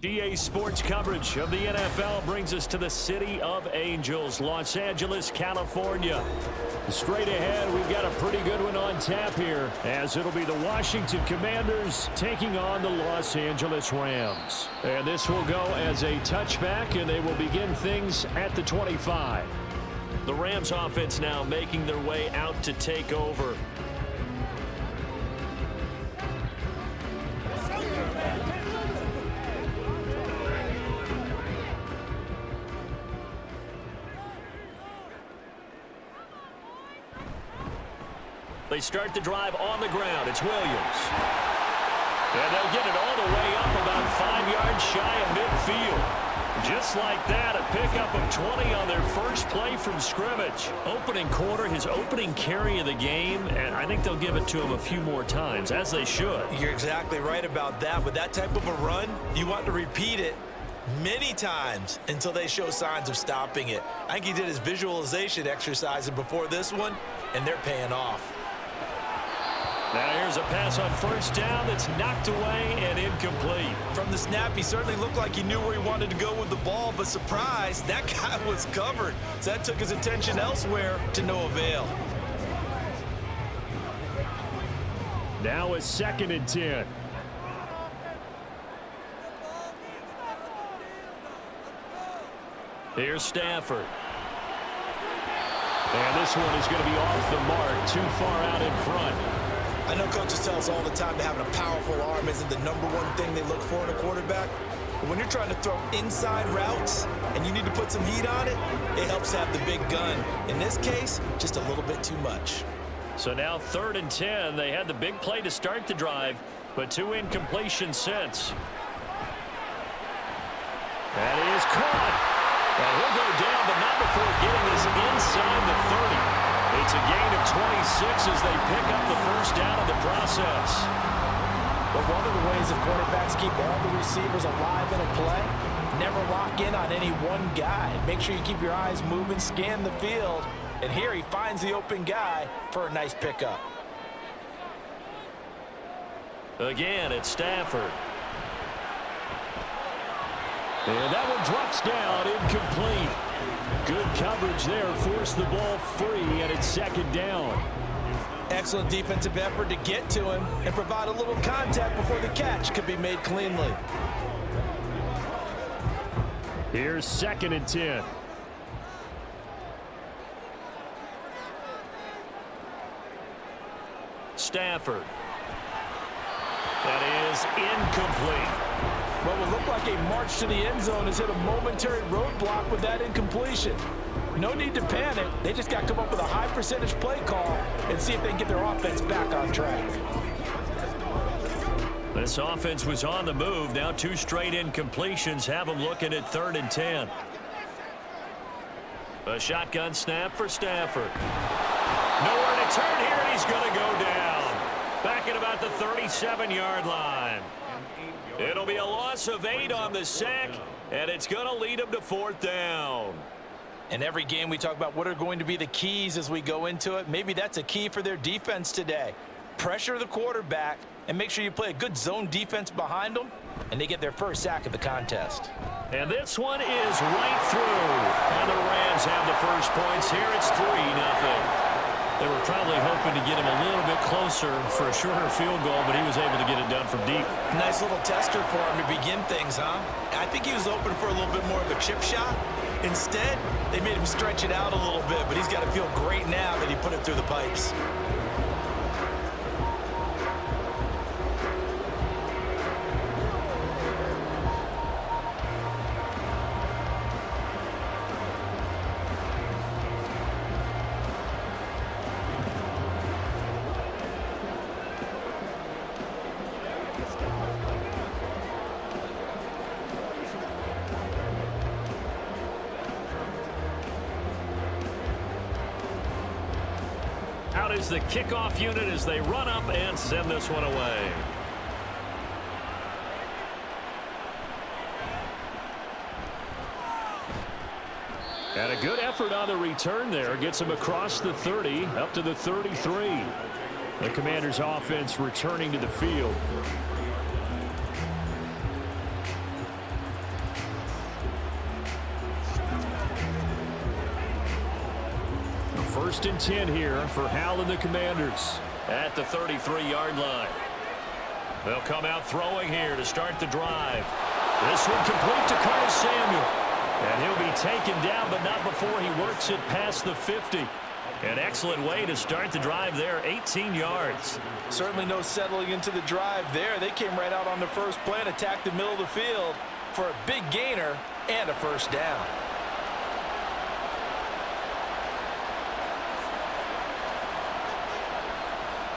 EA Sports coverage of the NFL brings us to the City of Angels, Los Angeles, California. Straight ahead, we've got a pretty good one on tap here, as it'll be the Washington Commanders taking on the Los Angeles Rams. And this will go as a touchback, and they will begin things at the 25. The Rams offense now making their way out to take over. They start the drive on the ground. It's Williams. And they'll get it all the way up about 5 yards shy of midfield. Just like that, a pickup of 20 on their first play from scrimmage. Opening quarter, his opening carry of the game, and I think they'll give it to him a few more times, as they should. You're exactly right about that. With that type of a run, you want to repeat it many times until they show signs of stopping it. I think he did his visualization exercises before this one, and they're paying off. Now here's a pass on first down that's knocked away and incomplete. From the snap, he certainly looked like he knew where he wanted to go with the ball, but surprise, that guy was covered. So that took his attention elsewhere to no avail. Now it's 2nd and 10. Here's Stafford. And this one is going to be off the mark, too far out in front. I know coaches tell us all the time that having a powerful arm isn't the #1 thing they look for in a quarterback. But when you're trying to throw inside routes and you need to put some heat on it, it helps have the big gun. In this case, just a little bit too much. So now 3rd and 10. They had the big play to start the drive, but 2 incompletions since. That is caught. And he'll go down, but not before getting this inside the 30. It's a gain of 26 as they pick up the first down in the process. But one of the ways the quarterbacks keep all the receivers alive in a play, never lock in on any one guy. Make sure you keep your eyes moving, scan the field. And here he finds the open guy for a nice pickup. Again, it's Stafford. And that one drops down, incomplete. Good coverage there, forced the ball free, and it's 2nd down. Excellent defensive effort to get to him and provide a little contact before the catch could be made cleanly. Here's 2nd and 10. Stafford. That is incomplete. What will look like a march to the end zone has hit a momentary roadblock with that incompletion. No need to panic. They just got to come up with a high percentage play call and see if they can get their offense back on track. This offense was on the move. Now 2 straight incompletions have them looking at 3rd and 10. A shotgun snap for Stafford. Nowhere to turn here, and he's going to go down. Back at about the 37-yard line. It'll be a loss of 8 on the sack, and it's going to lead them to 4th down. In every game we talk about what are going to be the keys as we go into it. Maybe that's a key for their defense today. Pressure the quarterback and make sure you play a good zone defense behind them, and they get their first sack of the contest. And this one is right through. And the Rams have the first points here. It's 3-0. They were probably hoping to get him a little bit closer for a shorter field goal, but he was able to get it done from deep. Nice little tester for him to begin things, huh? I think he was open for a little bit more of a chip shot. Instead, they made him stretch it out a little bit, but he's got to feel great now that he put it through the pipes. Out is the kickoff unit as they run up and send this one away. And a good effort on the return there. Gets him across the 30, up to the 33. The Commanders' offense returning to the field. 1st and 10 here for Hal and the Commanders at the 33-yard line. They'll come out throwing here to start the drive. This one complete to Curtis Samuel. And he'll be taken down, but not before he works it past the 50. An excellent way to start the drive there, 18 yards. Certainly no settling into the drive there. They came right out on the first play and attacked the middle of the field for a big gainer and a first down.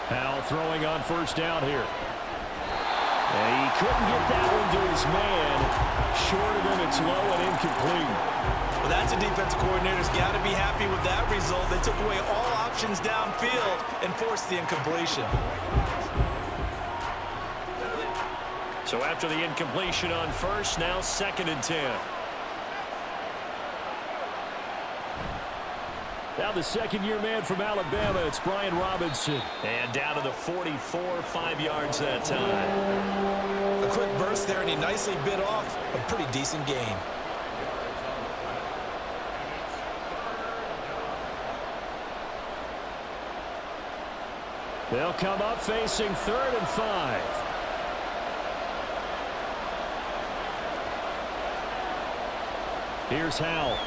Hal throwing on 1st down here. And he couldn't get that one to his man. Short of him, it's low and incomplete. Well, that's a defensive coordinator's got to be happy with that result. They took away all options downfield and forced the incompletion. So after the incompletion on 1st, now 2nd and 10. Now the second-year man from Alabama, it's Brian Robinson. And down to the 44, 5 yards that time. A quick burst there, and he nicely bit off a pretty decent gain. They'll come up facing 3rd and 5. Here's Hal.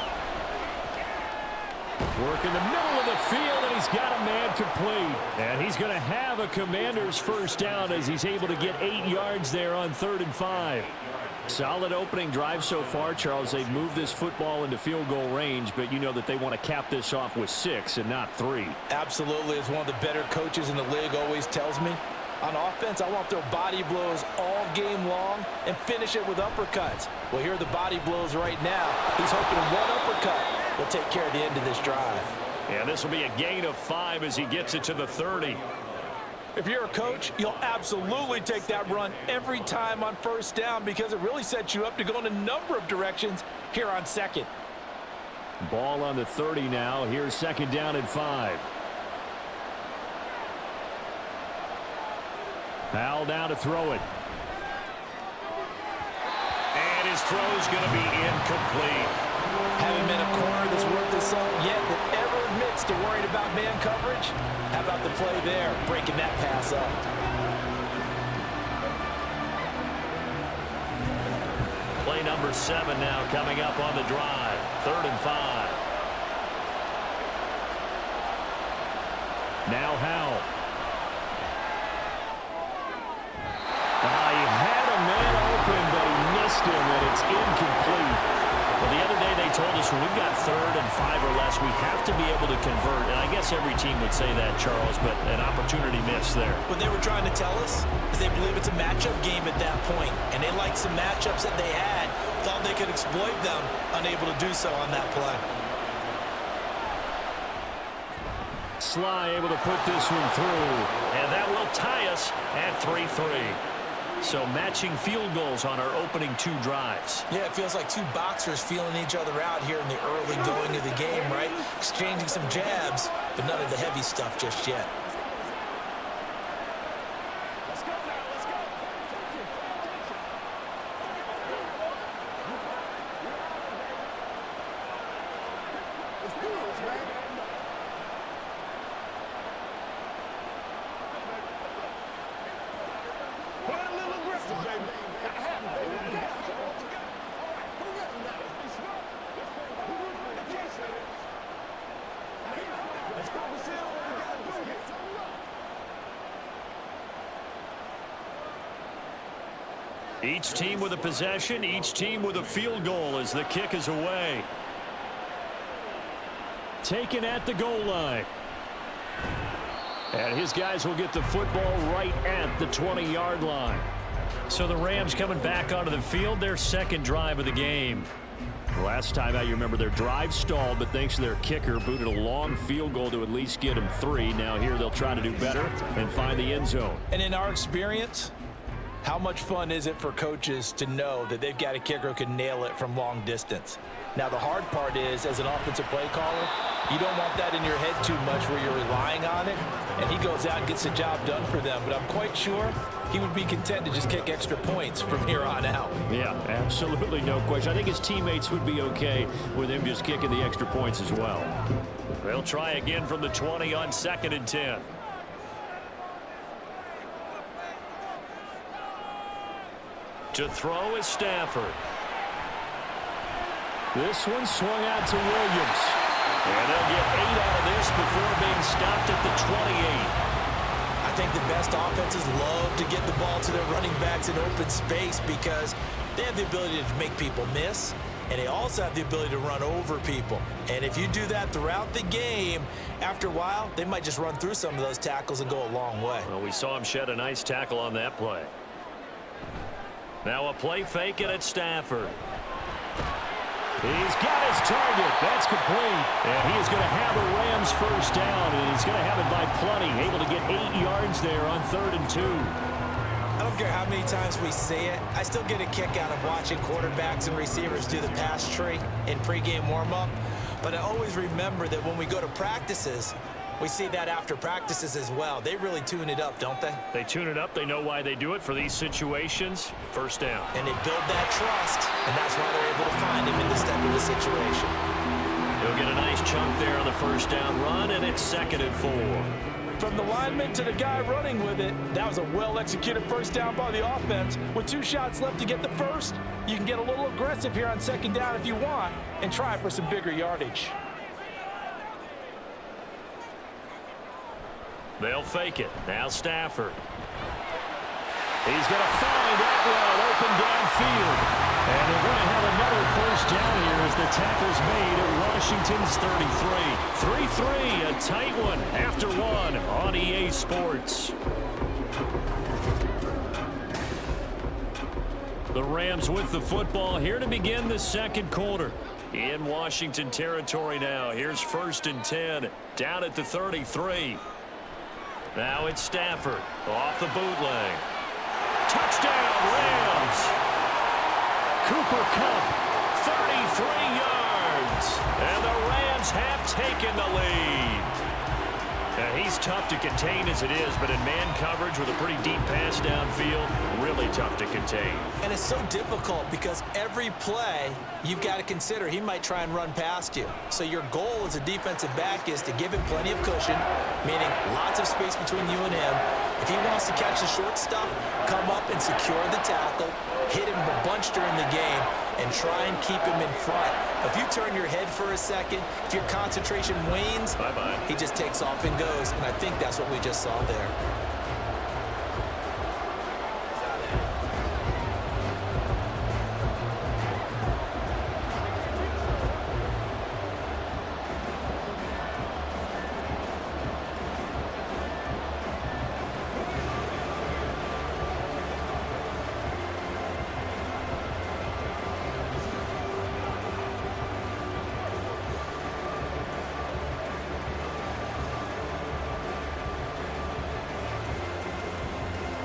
Work in the middle of the field, and he's got a man complete. And he's going to have a Commander's first down as he's able to get 8 yards there on 3rd and 5. Solid opening drive so far, Charles. They've moved this football into field goal range, but you know that they want to cap this off with 6 and not 3. Absolutely. As one of the better coaches in the league always tells me, on offense, I want to throw body blows all game long and finish it with uppercuts. Well, here are the body blows right now. He's hoping one uppercut will take care of the end of this drive. Yeah, this will be a gain of 5 as he gets it to the 30. If you're a coach, you'll absolutely take that run every time on 1st down because it really sets you up to go in a number of directions here on 2nd. Ball on the 30 now. Here's 2nd down and 5. Hal down to throw it. And his throw's going to be incomplete. Haven't been a corner that's worth the salt yet that ever admits to worrying about man coverage. How about the play there, breaking that pass up? Play number 7 now coming up on the drive. 3rd and 5. Now Hal. He had a man open, but he missed him, and it's incomplete. Well, the other day they told us when we've got 3rd and 5 or less, we have to be able to convert. And I guess every team would say that, Charles, but an opportunity missed there. What they were trying to tell us is they believe it's a matchup game at that point, and they liked some matchups that they had, thought they could exploit them, unable to do so on that play. Sly able to put this one through, and that will tie us at 3-3. So matching field goals on our opening 2 drives. Yeah, it feels like 2 boxers feeling each other out here in the early going of the game, right? Exchanging some jabs, but none of the heavy stuff just yet. Each team with a possession, each team with a field goal as the kick is away. Taken at the goal line. And his guys will get the football right at the 20-yard line. So the Rams coming back onto the field, their 2nd drive of the game. Last time out, you remember their drive stalled, but thanks to their kicker, booted a long field goal to at least get them 3. Now here they'll try to do better and find the end zone. And in our experience, how much fun is it for coaches to know that they've got a kicker who can nail it from long distance? Now, the hard part is, as an offensive play caller, you don't want that in your head too much where you're relying on it, and he goes out and gets the job done for them. But I'm quite sure he would be content to just kick extra points from here on out. Yeah, absolutely no question. I think his teammates would be okay with him just kicking the extra points as well. They'll try again from the 20 on 2nd and 10. To throw is Stafford. This one swung out to Williams. And they'll get 8 out of this before being stopped at the 28. I think the best offenses love to get the ball to their running backs in open space because they have the ability to make people miss, and they also have the ability to run over people. And if you do that throughout the game, after a while, they might just run through some of those tackles and go a long way. Well, we saw him shed a nice tackle on that play. Now a play fake it at Stafford. He's got his target. That's complete. And he is going to have a Rams first down, and he's going to have it by plenty. Able to get 8 yards there on 3rd and 2. I don't care how many times we say it. I still get a kick out of watching quarterbacks and receivers do the pass tree in pregame warm-up. But I always remember that when we go to practices, we see that after practices as well. They really tune it up, don't they? They tune it up. They know why they do it for these situations. First down. And they build that trust, and that's why they're able to find him in this type of a situation. He'll get a nice chunk there on the first down run, and it's 2nd and 4. From the lineman to the guy running with it, that was a well-executed first down by the offense. With 2 shots left to get the first, you can get a little aggressive here on 2nd down if you want and try for some bigger yardage. They'll fake it. Now Stafford. He's going to find that route open downfield. And they're going to have another first down here as the tackle's made at Washington's 33. 3-3, a tight one after one on EA Sports. The Rams with the football here to begin the second quarter. In Washington territory now. Here's 1st and 10 down at the 33. Now it's Stafford off the bootleg. Touchdown, Rams! Cooper Kupp, 33 yards. And the Rams have taken the lead. Now, he's tough to contain as it is, but in man coverage with a pretty deep pass downfield, really tough to contain. And it's so difficult because every play you've got to consider he might try and run past you. So your goal as a defensive back is to give him plenty of cushion, meaning lots of space between you and him. If he wants to catch the short stuff, come up and secure the tackle, hit him a bunch during the game, and try and keep him in front. If you turn your head for a second, if your concentration wanes, bye-bye, he just takes off and goes. And I think that's what we just saw there.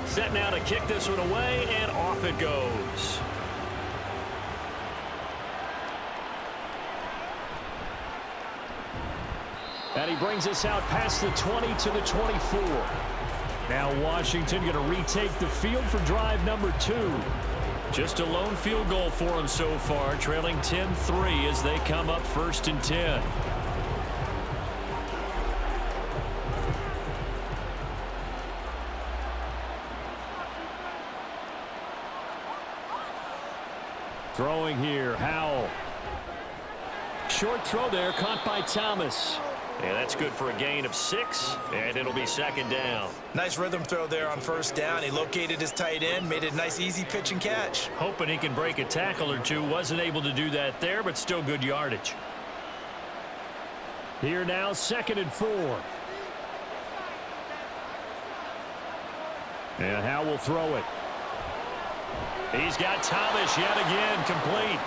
Set now to kick this one away, and off it goes. And he brings us out past the 20 to the 24. Now Washington going to retake the field for drive number 2. Just a lone field goal for them so far, trailing 10-3 as they come up 1st and 10. Throwing here, Howell. Short throw there, caught by Thomas. And that's good for a gain of 6, and it'll be 2nd down. Nice rhythm throw there on 1st down. He located his tight end, made it a nice, easy pitch and catch. Hoping he can break a tackle or two. Wasn't able to do that there, but still good yardage. Here now, 2nd and 4. And Howell will throw it. He's got Thomas yet again, complete.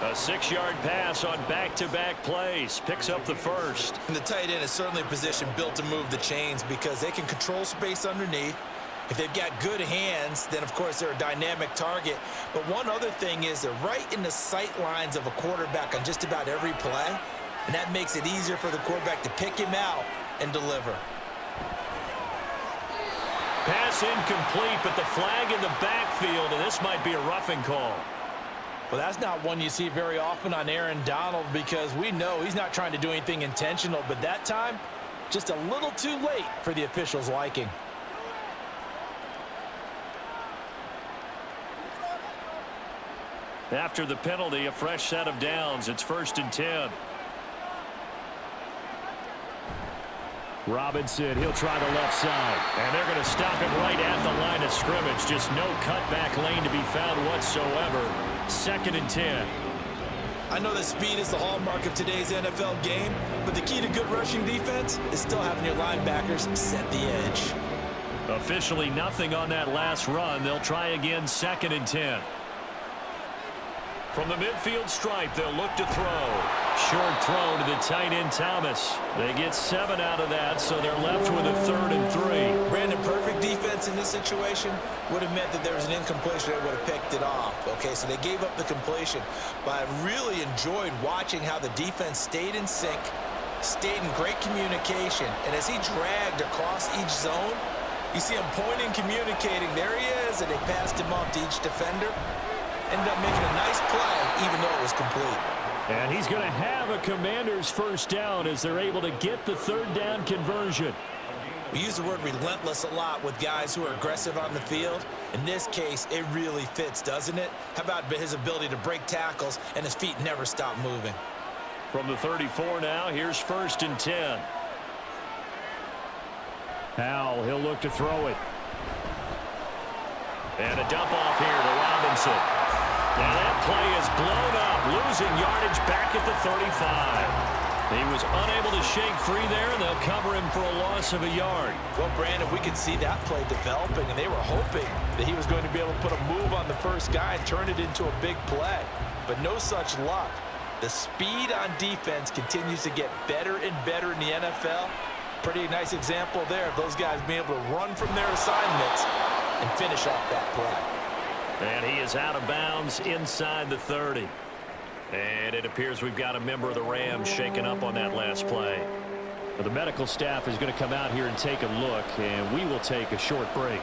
A 6-yard pass on back-to-back plays. Picks up the first. And the tight end is certainly a position built to move the chains because they can control space underneath. If they've got good hands, then, of course, they're a dynamic target. But one other thing is they're right in the sight lines of a quarterback on just about every play. And that makes it easier for the quarterback to pick him out and deliver. Pass incomplete, but the flag in the backfield, and this might be a roughing call. Well, that's not one you see very often on Aaron Donald because we know he's not trying to do anything intentional, but that time, just a little too late for the officials' liking. After the penalty, a fresh set of downs. It's 1st and 10. Robinson, he'll try the left side. And they're going to stop him right at the line of scrimmage. Just no cutback lane to be found whatsoever. 2nd and 10. I know that speed is the hallmark of today's NFL game, but the key to good rushing defense is still having your linebackers set the edge. Officially nothing on that last run. They'll try again 2nd and 10. From the midfield stripe, they'll look to throw. Short throw to the tight end, Thomas. They get 7 out of that, so they're left with a 3rd and 3. Brandon, perfect defense in this situation would have meant that there was an incompletion. They would have picked it off. Okay, so they gave up the completion. But I really enjoyed watching how the defense stayed in sync, stayed in great communication. And as he dragged across each zone, you see him pointing, communicating. There he is, and they passed him off to each defender. Ended up making a nice play, even though it was complete. And he's going to have a Commander's first down as they're able to get the 3rd down conversion. We use the word relentless a lot with guys who are aggressive on the field. In this case, it really fits, doesn't it? How about his ability to break tackles and his feet never stop moving? From the 34 now, here's 1st and 10. Howell, he'll look to throw it. And a dump off here to Robinson. Now that play is blown up, losing yardage back at the 35. He was unable to shake free there, and they'll cover him for a loss of a yard. Well, Brandon, we could see that play developing, and they were hoping that he was going to be able to put a move on the first guy and turn it into a big play. But no such luck. The speed on defense continues to get better and better in the NFL. Pretty nice example there of those guys being able to run from their assignments and finish off that play. And he is out of bounds inside the 30. And it appears we've got a member of the Rams shaken up on that last play. Well, the medical staff is going to come out here and take a look, and we will take a short break.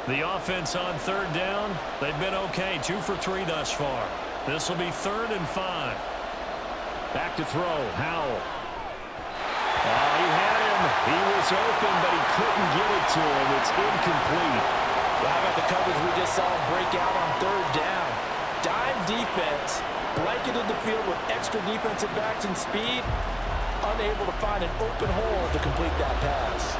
The offense on 3rd down, they've been okay, 2 for 3 thus far. This will be 3rd and 5. Back to throw, Howell. He had him. He was open, but he couldn't get it to him. It's incomplete. Well, how about the coverage we just saw him break out on 3rd down? Dime defense, blanketed the field with extra defensive backs and speed, unable to find an open hole to complete that pass.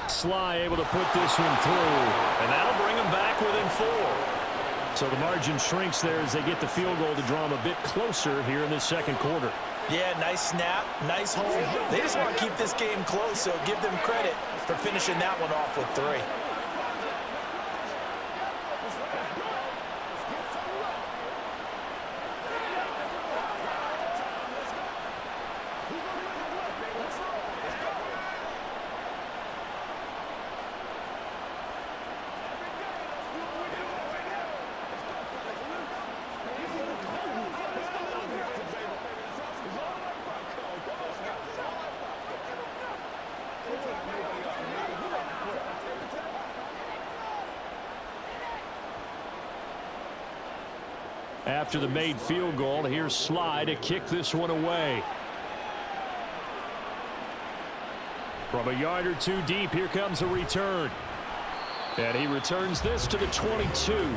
Sly able to put this one through, and that'll bring them back within 4. So the margin shrinks there as they get the field goal to draw them a bit closer here in the 2nd quarter. Yeah, nice snap, nice hold. They just want to keep this game close, so give them credit for finishing that one off with 3. After the made field goal, here's Sly to kick this one away. From a yard or 2 deep, here comes a return. And he returns this to the 22.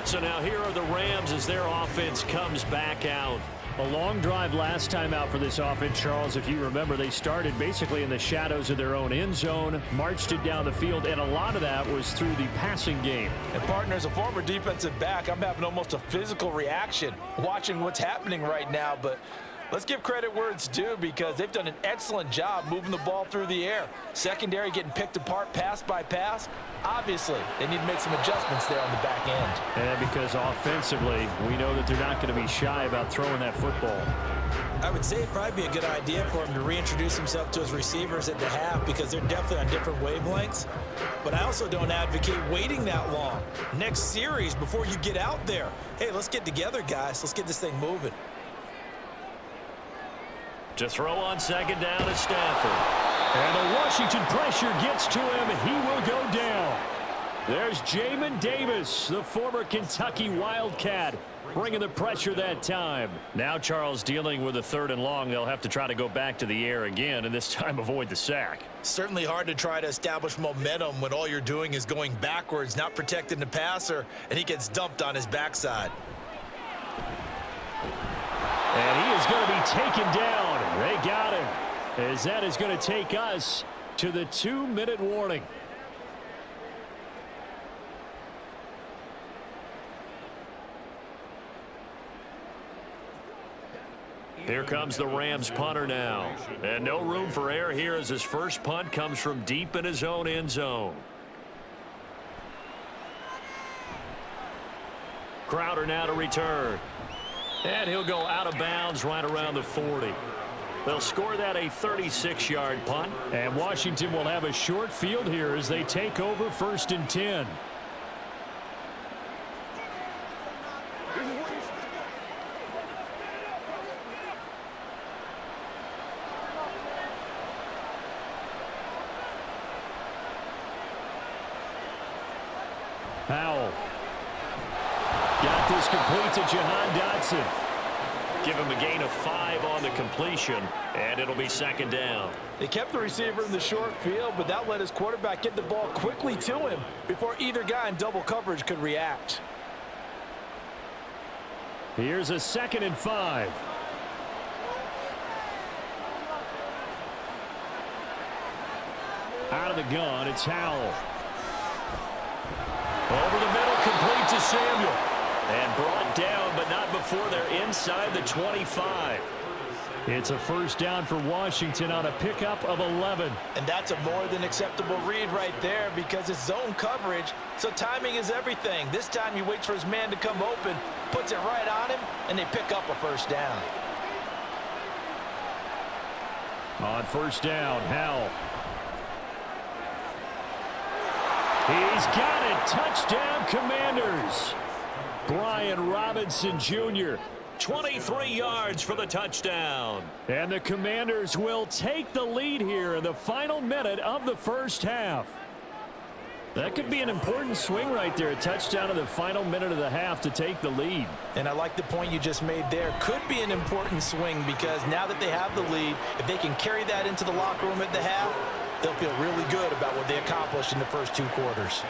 So now here are the Rams as their offense comes back out. A long drive last time out for this offense, Charles. If you remember, they started basically in the shadows of their own end zone, marched it down the field, and a lot of that was through the passing game. And partner, as a former defensive back, I'm having almost a physical reaction watching what's happening right now. But let's give credit where it's due because they've done an excellent job moving the ball through the air. Secondary getting picked apart pass by pass. Obviously, they need to make some adjustments there on the back end. And because offensively, we know that they're not going to be shy about throwing that football. I would say it'd probably be a good idea for him to reintroduce himself to his receivers at the half because they're definitely on different wavelengths. But I also don't advocate waiting that long. Next series, before you get out there, hey, let's get together, guys. Let's get this thing moving. To throw on second down is Stafford. And the Washington pressure gets to him, and he will go down. There's Jamin Davis, the former Kentucky Wildcat, bringing the pressure that time. Now Charles dealing with a 3rd and long. They'll have to try to go back to the air again, and this time avoid the sack. Certainly hard to try to establish momentum when all you're doing is going backwards, not protecting the passer, and he gets dumped on his backside. And he is going to be taken down. They got him, as that is going to take us to the 2-minute warning. Here comes the Rams punter now. And no room for error here as his first punt comes from deep in his own end zone. Crowder now to return. And he'll go out of bounds right around the 40. They'll score that a 36-yard punt. And Washington will have a short field here as they take over 1st and 10. Powell. Got this complete to Jahan Dotson. Give him a gain of 5 on the completion, and it'll be 2nd down. They kept the receiver in the short field, but that let his quarterback get the ball quickly to him before either guy in double coverage could react. Here's a 2nd and 5. Out of the gun, it's Howell. Over the middle, complete to Samuel. And brought down, but not before they're inside the 25. It's a 1st down for Washington on a pickup of 11. And that's a more than acceptable read right there because it's zone coverage, so timing is everything. This time he waits for his man to come open, puts it right on him, and they pick up a 1st down. On 1st down, Howell. He's got it. Touchdown, Commanders. Brian Robinson Jr., 23 yards for the touchdown. And the Commanders will take the lead here in the final minute of the 1st half. That could be an important swing right there. A touchdown in the final minute of the half to take the lead. And I like the point you just made there. Could be an important swing because now that they have the lead, if they can carry that into the locker room at the half, they'll feel really good about what they accomplished in the first 2 quarters.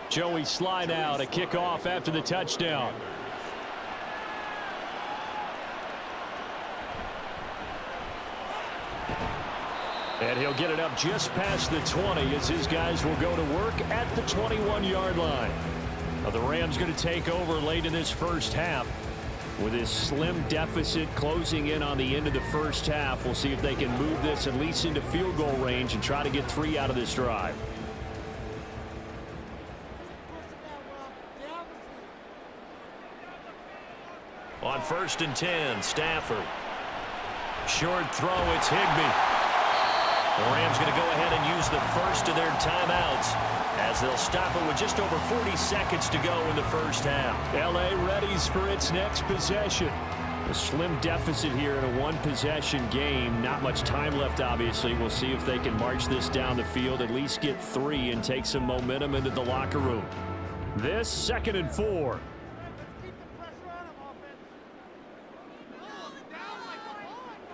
Joey slide out, a kickoff after the touchdown. And he'll get it up just past the 20 as his guys will go to work at the 21-yard line. Now the Rams going to take over late in this 1st half. With his slim deficit closing in on the end of the 1st half, we'll see if they can move this at least into field goal range and try to get 3 out of this drive. On 1st and 10, Stafford. Short throw, it's Higbee. The Rams going to go ahead and use the first of their timeouts as they'll stop it with just over 40 seconds to go in the 1st half. L.A. readies for its next possession. A slim deficit here in a 1-possession game. Not much time left, obviously. We'll see if they can march this down the field, at least get 3 and take some momentum into the locker room. This 2nd and 4.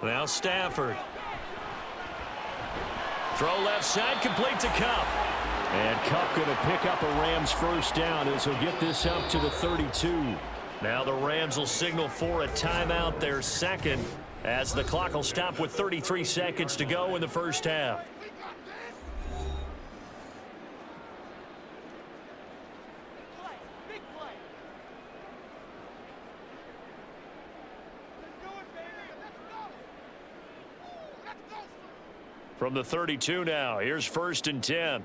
Now Stafford. Throw left side, complete to Kupp. And Kupp going to pick up a Rams first down as he'll get this up to the 32. Now the Rams will signal for a timeout, their second, as the clock will stop with 33 seconds to go in the first half. From the 32 now, here's 1st and 10.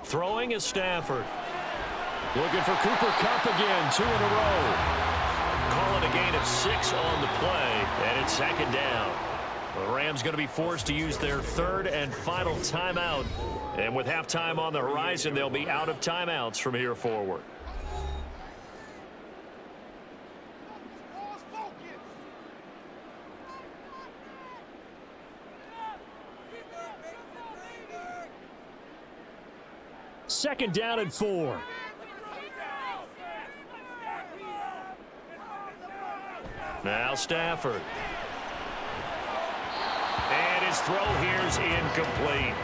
Throwing is Stafford. Looking for Cooper Kupp again, 2 in a row. Calling a gain of 6 on the play, and it's 2nd down. The Rams going to be forced to use their 3rd and final timeout. And with halftime on the horizon, they'll be out of timeouts from here forward. Second down and 4. Now Stafford. And his throw here's incomplete.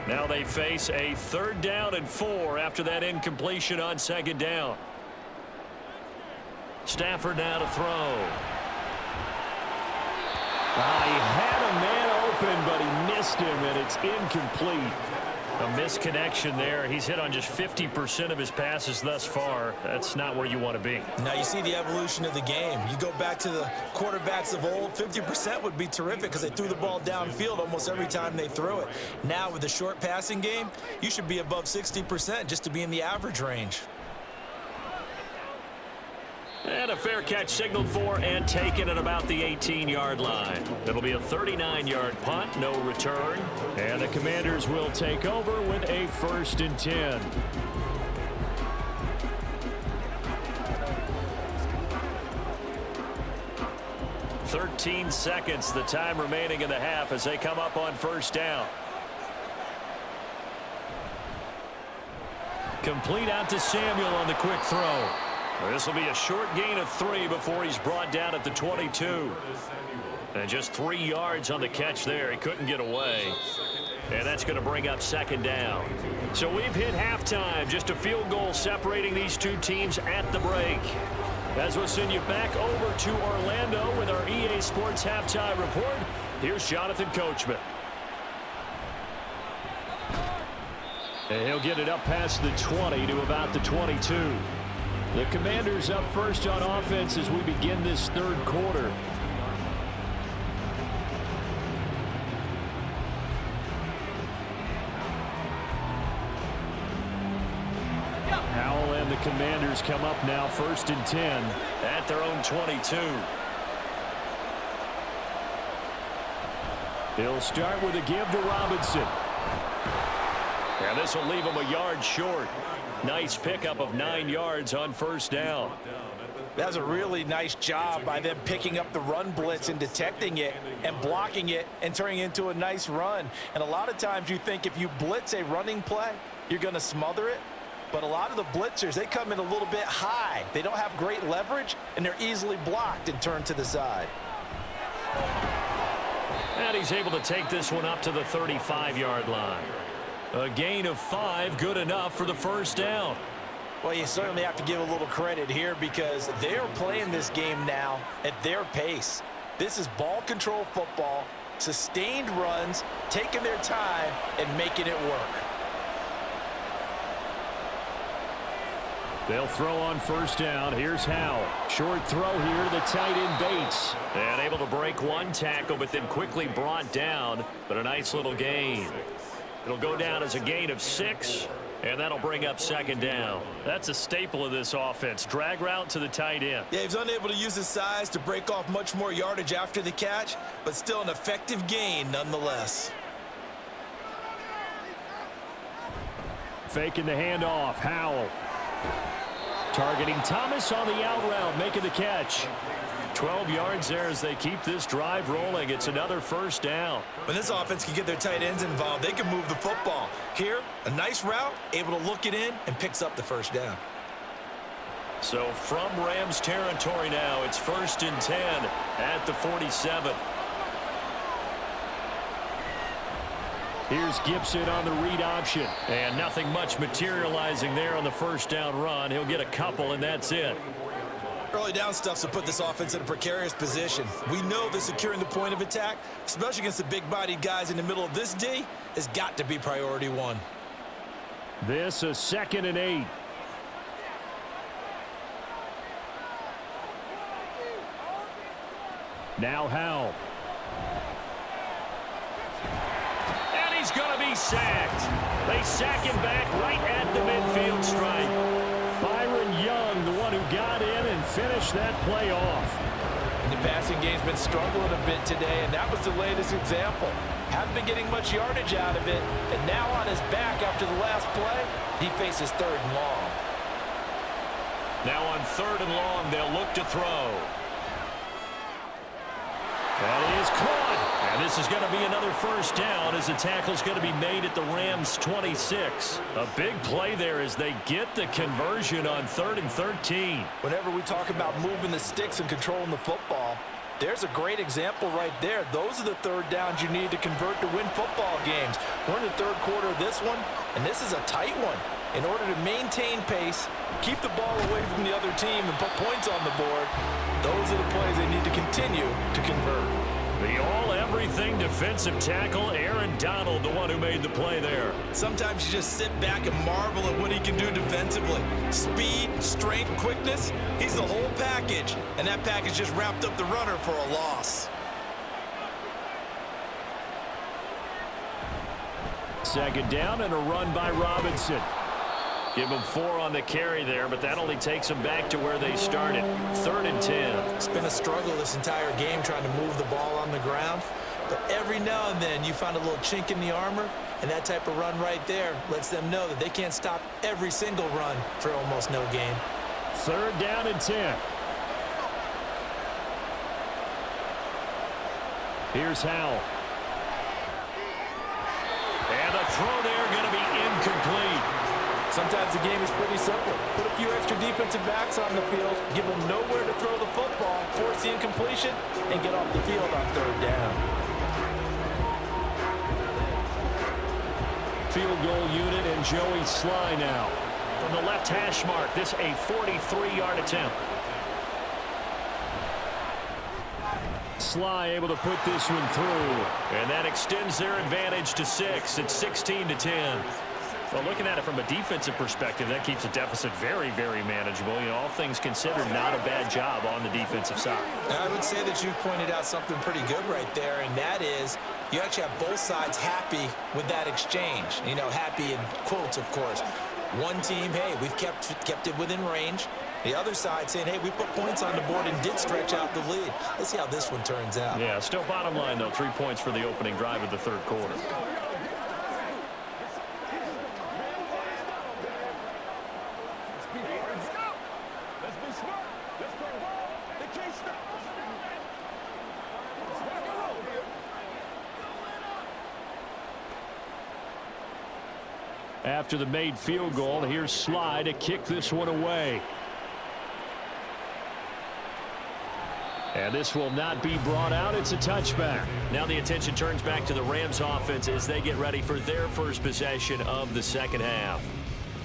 Now they face a 3rd down and 4 after that incompletion on 2nd down. Stafford now to throw. He had a man open, but he missed him, and it's incomplete. A misconnection there. He's hit on just 50% of his passes thus far. That's not where you want to be. Now you see the evolution of the game. You go back to the quarterbacks of old, 50% would be terrific because they threw the ball downfield almost every time they threw it. Now with the short passing game, you should be above 60% just to be in the average range. And a fair catch signaled for and taken at about the 18-yard line. It'll be a 39-yard punt, no return. And the Commanders will take over with a 1st and 10. "13 seconds, the time remaining in the half as they come up on 1st down. Complete out to Samuel on the quick throw. This will be a short gain of 3 before he's brought down at the 22. And just 3 yards on the catch there. He couldn't get away. And that's going to bring up 2nd down. So we've hit halftime. Just a field goal separating these two teams at the break. As we'll send you back over to Orlando with our EA Sports Halftime Report, here's Jonathan Coachman. And he'll get it up past the 20 to about the 22. The Commanders up first on offense as we begin this 3rd quarter. Howell and the Commanders come up now 1st and 10 at their own 22. He'll start with a give to Robinson. And this will leave him a yard short. Nice pickup of 9 yards on 1st down. That's a really nice job by them picking up the run blitz and detecting it and blocking it and turning it into a nice run. And a lot of times you think if you blitz a running play, you're going to smother it. But a lot of the blitzers, they come in a little bit high. They don't have great leverage, and they're easily blocked and turned to the side. And he's able to take this one up to the 35-yard line. A gain of 5, good enough for the 1st down. Well, you certainly have to give a little credit here because they're playing this game now at their pace. This is ball control football, sustained runs, taking their time, and making it work. They'll throw on 1st down. Here's Howell. Short throw here to the tight end Bates. And able to break one tackle, but then quickly brought down. But a nice little gain. It'll go down as a gain of 6, and that'll bring up 2nd down. That's a staple of this offense. Drag route to the tight end. Yeah, he's unable to use his size to break off much more yardage after the catch, but still an effective gain nonetheless. Faking the handoff. Howell. Targeting Thomas on the out route, making the catch. 12 yards there as they keep this drive rolling. It's another first down. When this offense can get their tight ends involved, they can move the football. Here, a nice route, able to look it in, and picks up the first down. So from Rams territory now, it's 1st and 10 at the 47. Here's Gibson on the read option. And nothing much materializing there on the first down run. He'll get a couple, and that's it. Early down stuff will put this offense in a precarious position. We know that securing the point of attack, especially against the big-bodied guys in the middle of this D, has got to be priority one. This is 2nd and 8. Now Howell. And he's going to be sacked. They sack him back right at the midfield stripe. Byron Young, the one who got in and finished that play off. And the passing game's been struggling a bit today, and that was the latest example. Haven't been getting much yardage out of it, and now on his back after the last play, he faces 3rd and long. Now on 3rd and long, they'll look to throw. That is caught. And this is going to be another first down as the tackle's going to be made at the Rams' 26. A big play there as they get the conversion on 3rd and 13. Whenever we talk about moving the sticks and controlling the football, there's a great example right there. Those are the 3rd downs you need to convert to win football games. We're in the 3rd quarter of this one, and this is a tight one. In order to maintain pace, keep the ball away from the other team, and put points on the board, those are the plays they need to continue to convert. The all-everything defensive tackle, Aaron Donald, the one who made the play there. Sometimes you just sit back and marvel at what he can do defensively. Speed, strength, quickness, he's the whole package. And that package just wrapped up the runner for a loss. 2nd down and a run by Robinson. Give him 4 on the carry there, but that only takes them back to where they started. 3rd and 10. It's been a struggle this entire game trying to move the ball on the ground. But every now and then you find a little chink in the armor, and that type of run right there lets them know that they can't stop every single run for almost no gain. 3rd down and 10. Here's Howell. And the throw there going to be incomplete. Sometimes the game is pretty simple. Put a few extra defensive backs on the field, give them nowhere to throw the football, force the incompletion, and get off the field on 3rd down. Field goal unit and Joey Sly now. From the left hash mark, this a 43-yard attempt. Sly able to put this one through, and that extends their advantage to 6. It's 16 to 10. Well, looking at it from a defensive perspective, that keeps the deficit very, very manageable. You know, all things considered, not a bad job on the defensive side. I would say that you've pointed out something pretty good right there, and that is you actually have both sides happy with that exchange. You know, happy in quotes, of course. One team, hey, we've kept it within range. The other side saying, hey, we put points on the board and did stretch out the lead. Let's see how this one turns out. Yeah, still bottom line, though, 3 points for the opening drive of the 3rd quarter. After the made field goal, here's Sly to kick this one away. And this will not be brought out. It's a touchback. Now the attention turns back to the Rams offense as they get ready for their first possession of the 2nd half.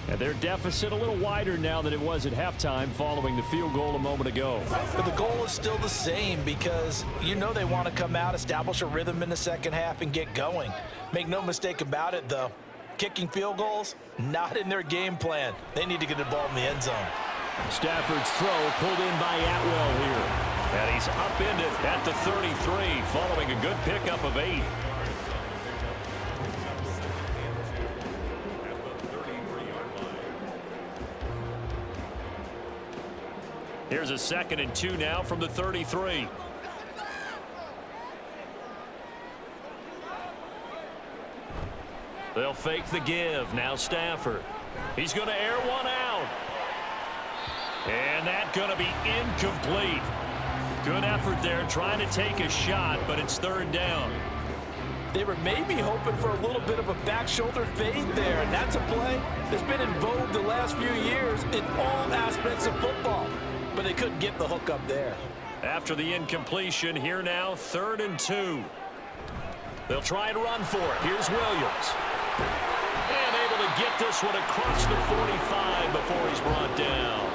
And their deficit a little wider now than it was at halftime following the field goal a moment ago. But the goal is still the same because you know they want to come out, establish a rhythm in the 2nd half, and get going. Make no mistake about it, though. Kicking field goals, not in their game plan. They need to get the ball in the end zone. Stafford's throw pulled in by Atwell here. And he's upended at the 33 following a good pickup of 8. Here's a 2nd and 2 now from the 33. They'll fake the give. Now Stafford. He's going to air one out. And that's going to be incomplete. Good effort there, trying to take a shot, but it's third down. They were maybe hoping for a little bit of a back shoulder fade there, and that's a play that's been in vogue the last few years in all aspects of football. But they couldn't get the hook up there. After the incompletion, here now, 3rd and 2. They'll try and run for it. Here's Williams. And able to get this one across the 45 before he's brought down.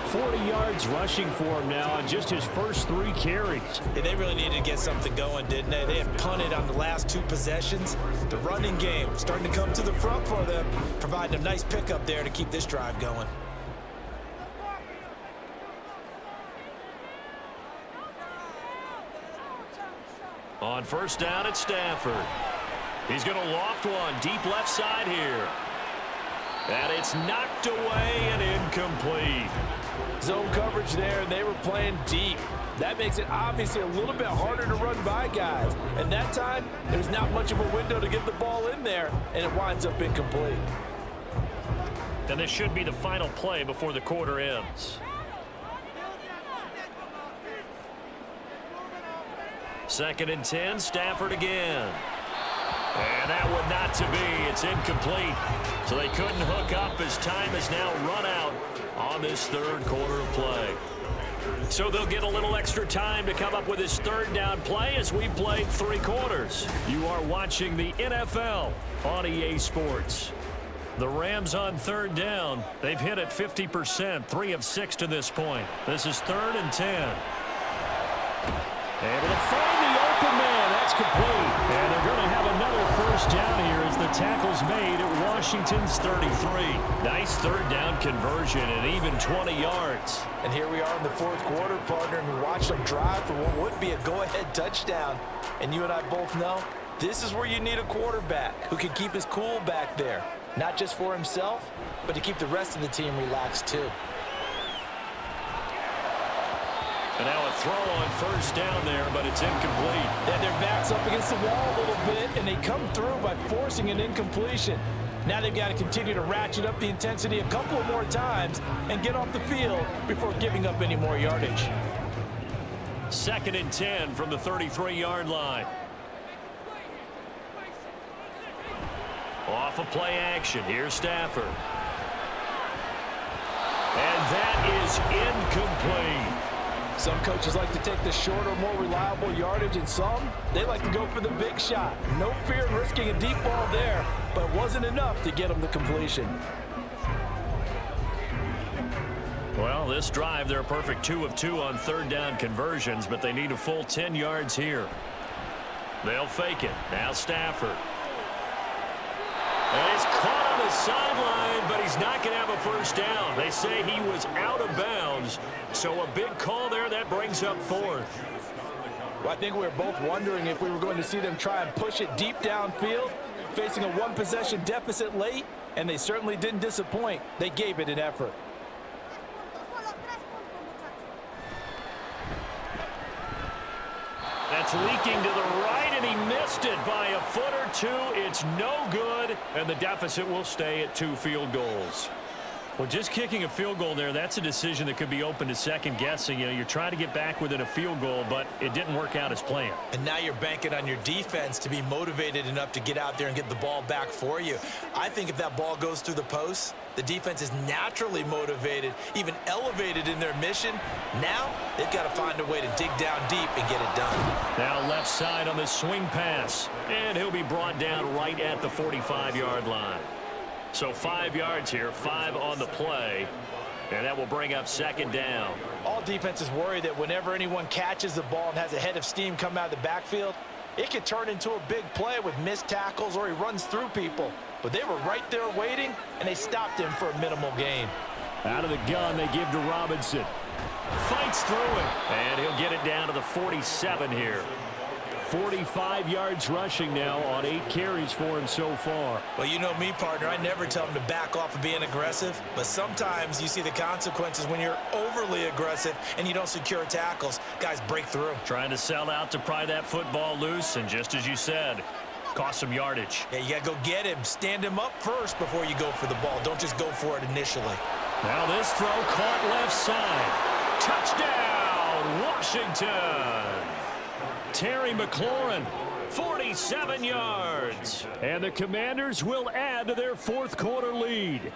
40 yards rushing for him now on just his first 3 carries. Yeah, they really needed to get something going, didn't they? They had punted on the last 2 possessions. The running game starting to come to the front for them, providing a nice pickup there to keep this drive going. On first down at Stafford. He's going to loft one deep left side here. And it's knocked away and incomplete. Zone coverage there, and they were playing deep. That makes it obviously a little bit harder to run by guys. And that time, there's not much of a window to get the ball in there, and it winds up incomplete. And this should be the final play before the quarter ends. 2nd and 10, Stafford again. And that one not to be. It's incomplete. So they couldn't hook up as time has now run out on this 3rd quarter of play. So they'll get a little extra time to come up with this 3rd down play as we've played 3 quarters. You are watching the NFL on EA Sports. The Rams on 3rd down. They've hit it 50%, 3 of 6 to this point. This is 3rd and 10. Able to find the open man. That's complete. And they're going to have another first down here as the tackle's made at Washington's 33. Nice 3rd down conversion and even 20 yards. And here we are in the 4th quarter, partner, and we watched them drive for what would be a go-ahead touchdown. And you and I both know this is where you need a quarterback who can keep his cool back there. Not just for himself, but to keep the rest of the team relaxed too. And now a throw on first down there, but it's incomplete. And their back's up against the wall a little bit, and they come through by forcing an incompletion. Now they've got to continue to ratchet up the intensity a couple of more times and get off the field before giving up any more yardage. 2nd and 10 from the 33-yard line. Off of play action. Here's Stafford. And that is incomplete. Some coaches like to take the shorter, more reliable yardage, and some, they like to go for the big shot. No fear in risking a deep ball there, but it wasn't enough to get them the completion. Well, this drive, they're a perfect 2 of 2 on 3rd down conversions, but they need a full 10 yards here. They'll fake it. Now Stafford. And it's caught on the sideline, but he's not going to have a first down. They say he was out of bounds, so a big call there that brings up 4th. Well, I think we were both wondering if we were going to see them try and push it deep downfield, facing a 1-possession deficit late, and they certainly didn't disappoint. They gave it an effort. That's leaking to the right, and he missed it by a foot or 2. It's no good, and the deficit will stay at 2 field goals. Well, just kicking a field goal there, that's a decision that could be open to second guessing. You know, you're trying to get back within a field goal, but it didn't work out as planned. And now you're banking on your defense to be motivated enough to get out there and get the ball back for you. I think if that ball goes through the post, the defense is naturally motivated, even elevated in their mission. Now they've got to find a way to dig down deep and get it done. Now left side on the swing pass, and he'll be brought down right at the 45-yard line. So 5 yards here, 5 on the play, and that will bring up 2nd down. All defenses worry that whenever anyone catches the ball and has a head of steam come out of the backfield, it could turn into a big play with missed tackles or he runs through people. But they were right there waiting, and they stopped him for a minimal gain. Out of the gun, they give to Robinson. Fights through it, and he'll get it down to the 47 here. 45 yards rushing now on 8 carries for him so far. Well, you know me, partner. I never tell him to back off of being aggressive, but sometimes you see the consequences when you're overly aggressive and you don't secure tackles. Guys break through. Trying to sell out to pry that football loose, and just as you said, cost some yardage. Yeah, you got to go get him. Stand him up first before you go for the ball. Don't just go for it initially. Now this throw caught left side. Touchdown! touchdown, Washington. Terry McLaurin, 47 yards. And the Commanders will add to their fourth quarter lead.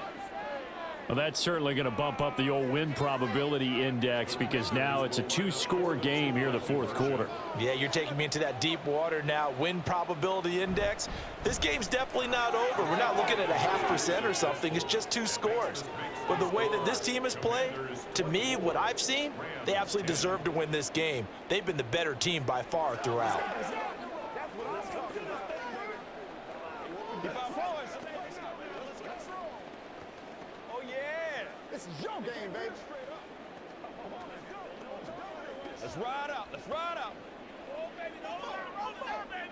Well, that's certainly going to bump up the old win probability index because now it's a two-score game here in the fourth quarter. Yeah, you're taking me into that deep water now. Win probability index. This game's definitely not over. We're not looking at a 0.5% or something. It's just 2 scores. But the way that this team has played, to me, what I've seen, they absolutely deserve to win this game. They've been the better team by far throughout. This is your game, baby. Let's ride out. Let's ride out. Oh, baby. Roll, baby.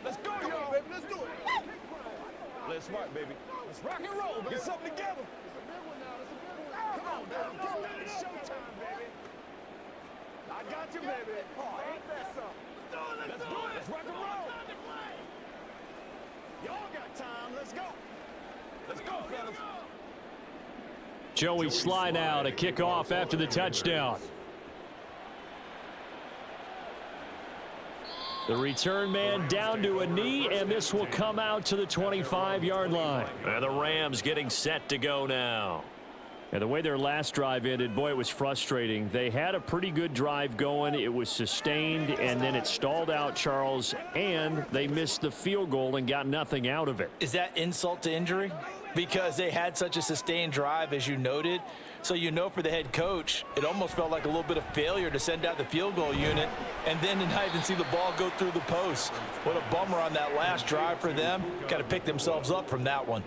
Let's go, y'all. Baby. Let's do it. Let's smart, baby. Let's rock and roll, baby. Get something together. It's a big one now. It's a big one. Come on, baby. It's showtime, baby. I got you, baby. Oh, ain't that something? Let's do it. Let's rock and roll. Y'all got time. Let's go. Let's go, fellas. Joey Sly now to kick off after the touchdown. The return man down to a knee, and this will come out to the 25-yard line. And the Rams getting set to go now. And the way their last drive ended, boy, it was frustrating. They had a pretty good drive going. It was sustained, and then it stalled out, Charles, and they missed the field goal and got nothing out of it. Is that insult to injury? Because they had such a sustained drive, as you noted. So you know for the head coach, it almost felt like a little bit of failure to send out the field goal unit and then to not even see the ball go through the post. What a bummer on that last drive for them. Got to pick themselves up from that one.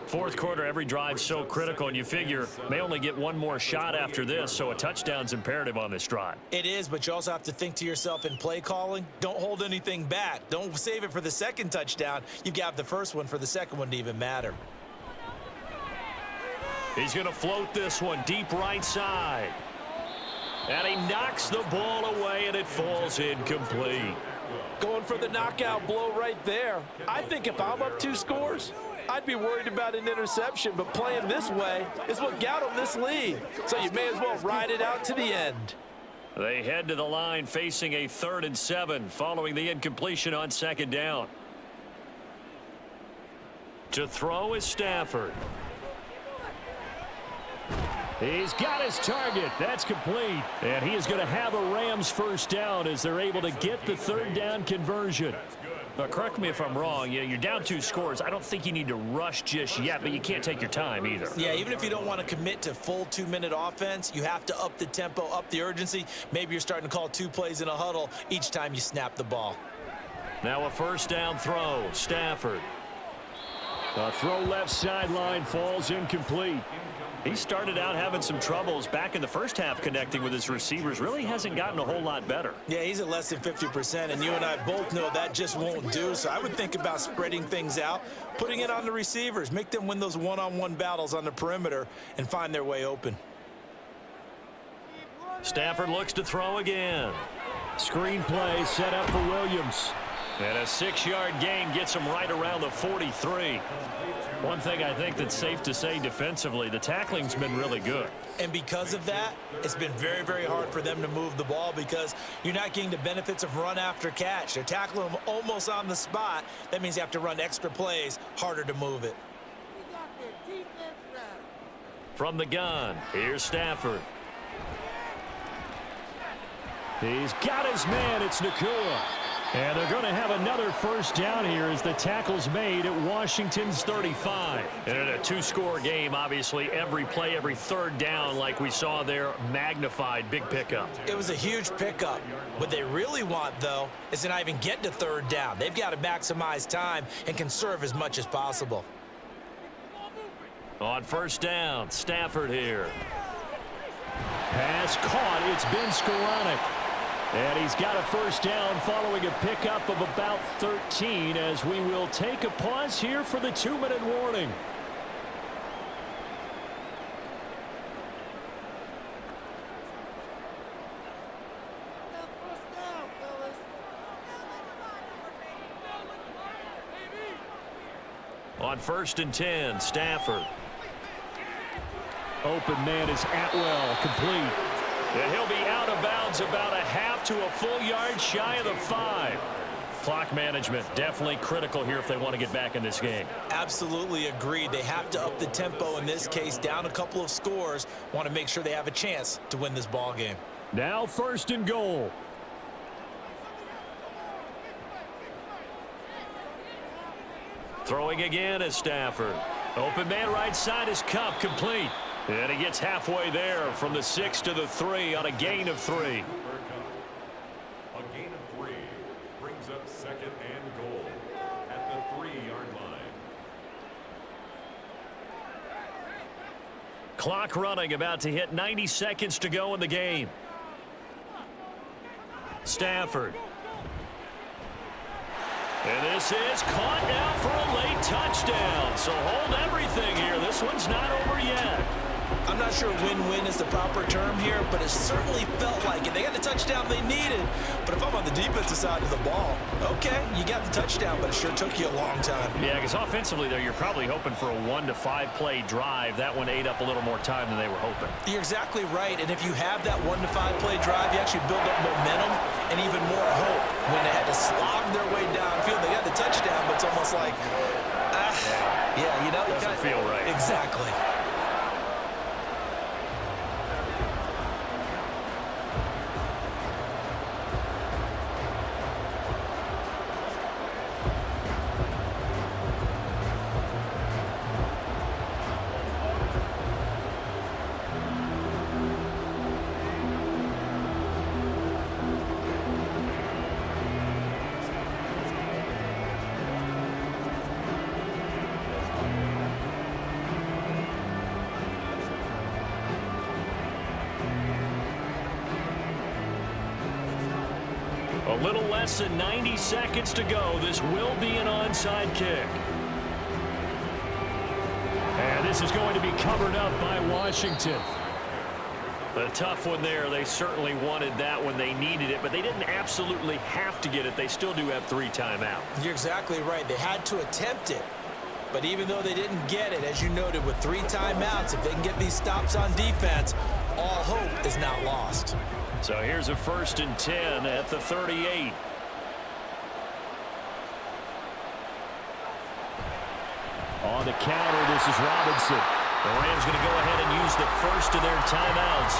Fourth quarter, every drive so critical, and you figure they only get one more shot after this, so a touchdown's imperative on this drive. It is, but you also have to think to yourself in play calling, don't hold anything back. Don't save it for the second touchdown. You've got the first one for the second one to even matter. He's going to float this one deep right side. And he knocks the ball away, and it falls incomplete. Going for the knockout blow right there. I think if I'm up 2 scores, I'd be worried about an interception, but playing this way is what got them this lead. So you may as well ride it out to the end. They head to the line facing a 3rd and 7 following the incompletion on second down. To throw is Stafford. He's got his target. That's complete. And he is going to have a Rams first down as they're able to get the 3rd down conversion. But correct me if I'm wrong. You're down 2 scores. I don't think you need to rush just yet, but you can't take your time either. Yeah, even if you don't want to commit to full 2-minute offense, you have to up the tempo, up the urgency. Maybe you're starting to call 2 plays in a huddle each time you snap the ball. Now a first down throw. Stafford. A throw left sideline falls incomplete. He started out having some troubles back in the first half connecting with his receivers. Really hasn't gotten a whole lot better. Yeah, he's at less than 50%, and you and I both know that just won't do. So I would think about spreading things out, putting it on the receivers, make them win those one-on-one battles on the perimeter and find their way open. Stafford looks to throw again. Screen play set up for Williams. And a 6-yard gain gets him right around the 43. One thing I think that's safe to say defensively, the tackling's been really good. And because of that, it's been very, very hard for them to move the ball because you're not getting the benefits of run after catch. They're tackling them almost on the spot. That means you have to run extra plays, harder to move it. From the gun, here's Stafford. He's got his man. It's Nakua. And they're going to have another first down here as the tackle's made at Washington's 35. And in a 2-score game, obviously, every play, every 3rd down, like we saw there, magnified, big pickup. It was a huge pickup. What they really want, though, is to not even get to 3rd down. They've got to maximize time and conserve as much as possible. On first down, Stafford here. Pass caught. It's Ben Skoranek. And he's got a first down following a pickup of about 13 as we will take a pause here for the 2-minute warning. On 1st and 10, Stafford. Open man is Atwell, complete. And he'll be out of bounds about a half to a full yard shy of the 5. Clock management definitely critical here if they want to get back in this game. Absolutely agreed. They have to up the tempo in this case, down a couple of scores. Want to make sure they have a chance to win this ball game. Now 1st and goal. Throwing again is Stafford. Open man right side is Cup, complete. And he gets halfway there from the 6 to the 3 on a gain of 3. A gain of 3 brings up 2nd and goal at the 3-yard line. Clock running, about to hit 90 seconds to go in the game. Stafford. And this is caught now for a late touchdown. So hold everything here. This one's not over yet. I'm not sure win-win is the proper term here, but it certainly felt like it. They got the touchdown they needed, but if I'm on the defensive side of the ball, okay, you got the touchdown, but it sure took you a long time. Yeah, because offensively, though, you're probably hoping for a 1 to 5 play drive. That one ate up a little more time than they were hoping. You're exactly right, and if you have that 1 to 5 play drive, you actually build up momentum and even more hope. When they had to slog their way downfield, they got the touchdown, but it's almost like, yeah, you know. Doesn't feel right. Exactly. A little less than 90 seconds to go. This will be an onside kick. And this is going to be covered up by Washington. A tough one there. They certainly wanted that when they needed it, but they didn't absolutely have to get it. They still do have 3 timeouts. You're exactly right. They had to attempt it. But even though they didn't get it, as you noted, with 3 timeouts, if they can get these stops on defense, all hope is not lost. So here's a 1st and 10 at the 38. On the counter, this is Robinson. The Rams going to go ahead and use the first of their timeouts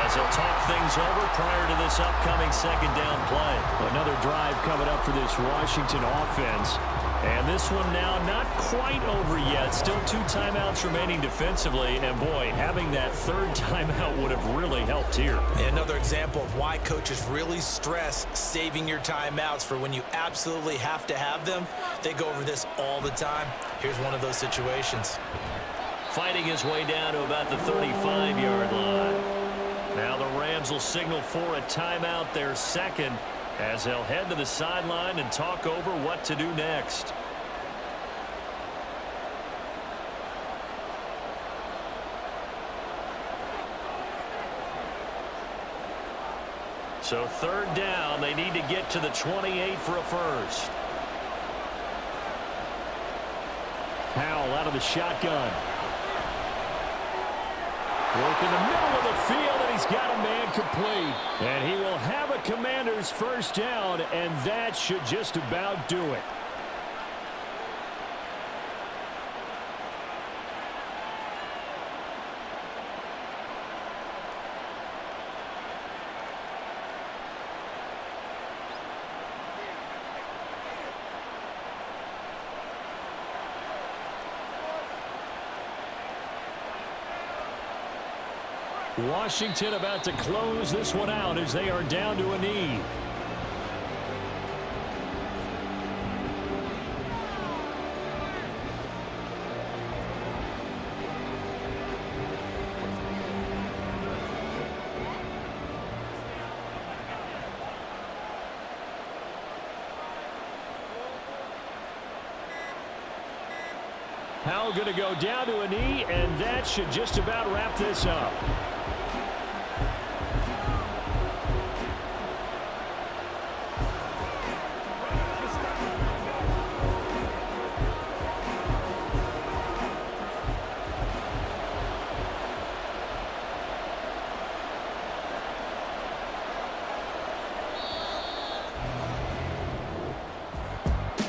as they'll talk things over prior to this upcoming 2nd down play. Another drive coming up for this Washington offense. And this one now not quite over yet. Still 2 timeouts remaining defensively. And, boy, having that 3rd timeout would have really helped here. Another example of why coaches really stress saving your timeouts for when you absolutely have to have them. They go over this all the time. Here's one of those situations. Fighting his way down to about the 35-yard line. Now the Rams will signal for a timeout, their 2nd, as they'll head to the sideline and talk over what to do next. So 3rd down, they need to get to the 28 for a first. Powell out of the shotgun. Work in the middle of the field, and he's got a man complete. And he will have a Commander's 1st down, and that should just about do it. Washington about to close this one out as they are down to a knee. Powell going to go down to a knee, and that should just about wrap this up.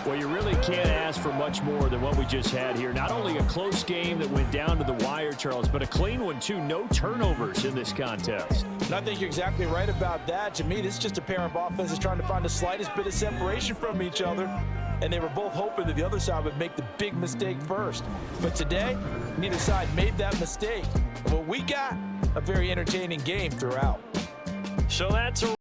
Well, you really can't ask for much more than what we just had here. Not only a close game that went down to the wire, Charles, but a clean one, too. No turnovers in this contest. And I think you're exactly right about that. To me, this is just a pair of offenses trying to find the slightest bit of separation from each other. And they were both hoping that the other side would make the big mistake first. But today, neither side made that mistake. And what we got, a very entertaining game throughout. So that's a